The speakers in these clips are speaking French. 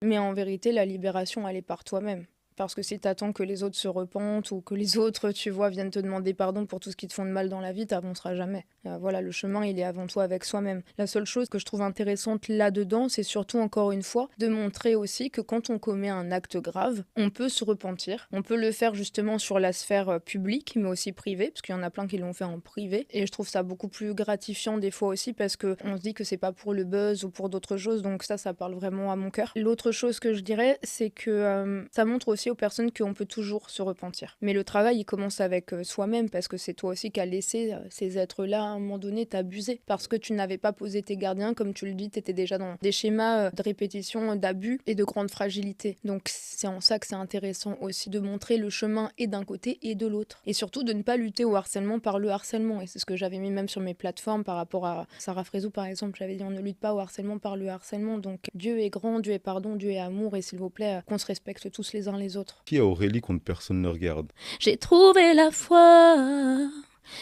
Mais en vérité, la libération, elle est par toi-même. Parce que si t'attends que les autres se repentent ou que les autres, tu vois, viennent te demander pardon pour tout ce qui te font de mal dans la vie, t'avanceras jamais. Voilà, le chemin, il est avant tout avec soi-même. La seule chose que je trouve intéressante là-dedans, c'est surtout, encore une fois, de montrer aussi que quand on commet un acte grave, on peut se repentir. On peut le faire justement sur la sphère publique, mais aussi privée, parce qu'il y en a plein qui l'ont fait en privé. Et je trouve ça beaucoup plus gratifiant des fois aussi, parce que on se dit que c'est pas pour le buzz ou pour d'autres choses, donc ça parle vraiment à mon cœur. L'autre chose que je dirais, c'est que ça montre aussi aux personnes qu'on peut toujours se repentir. Mais le travail, il commence avec soi-même, parce que c'est toi aussi qui as laissé ces êtres-là, à un moment donné, t'abuser. Parce que tu n'avais pas posé tes gardiens, comme tu le dis, t'étais déjà dans des schémas de répétition, d'abus et de grande fragilité. Donc c'est en ça que c'est intéressant aussi de montrer le chemin et d'un côté et de l'autre. Et surtout de ne pas lutter au harcèlement par le harcèlement. Et c'est ce que j'avais mis même sur mes plateformes par rapport à Sarah Frézou, par exemple. J'avais dit on ne lutte pas au harcèlement par le harcèlement. Donc Dieu est grand, Dieu est pardon, Dieu est amour, et s'il vous plaît, qu'on se respecte tous les uns les autres. Qui a Aurélie quand personne ne regarde? J'ai trouvé la foi,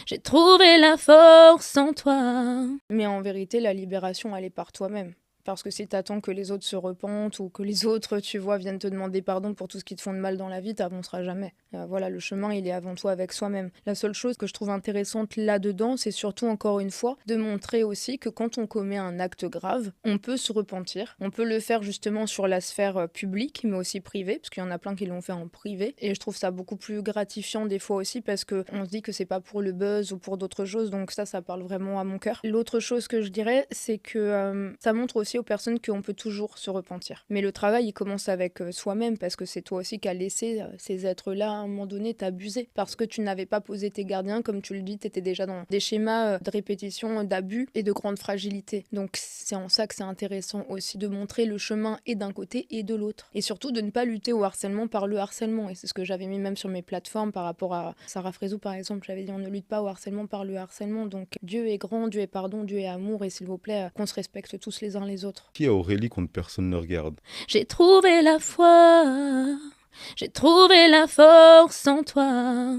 j'ai trouvé la force en toi. Mais en vérité, la libération, elle est par toi-même. Parce que si t'attends que les autres se repentent ou que les autres, tu vois, viennent te demander pardon pour tout ce qui te font de mal dans la vie, t'avanceras jamais. Voilà, le chemin, il est avant tout avec soi-même. La seule chose que je trouve intéressante là-dedans, c'est surtout, encore une fois, de montrer aussi que quand on commet un acte grave, on peut se repentir. On peut le faire justement sur la sphère publique, mais aussi privée, parce qu'il y en a plein qui l'ont fait en privé. Et je trouve ça beaucoup plus gratifiant des fois aussi, parce que on se dit que c'est pas pour le buzz ou pour d'autres choses, donc ça parle vraiment à mon cœur. L'autre chose que je dirais, c'est que ça montre aussi aux personnes qu'on peut toujours se repentir. Mais le travail, il commence avec soi-même, parce que c'est toi aussi qui as laissé ces êtres-là, à un moment donné, t'abuser. Parce que tu n'avais pas posé tes gardiens, comme tu le dis, t'étais déjà dans des schémas de répétition, d'abus et de grande fragilité. Donc c'est en ça que c'est intéressant aussi de montrer le chemin et d'un côté et de l'autre. Et surtout de ne pas lutter au harcèlement par le harcèlement. Et c'est ce que j'avais mis même sur mes plateformes par rapport à Sarah Frézou, par exemple. J'avais dit on ne lutte pas au harcèlement par le harcèlement. Donc Dieu est grand, Dieu est pardon, Dieu est amour, et s'il vous plaît, qu'on se respecte tous les uns les autres. Qui a Aurélie quand personne ne regarde? J'ai trouvé la foi, j'ai trouvé la force en toi.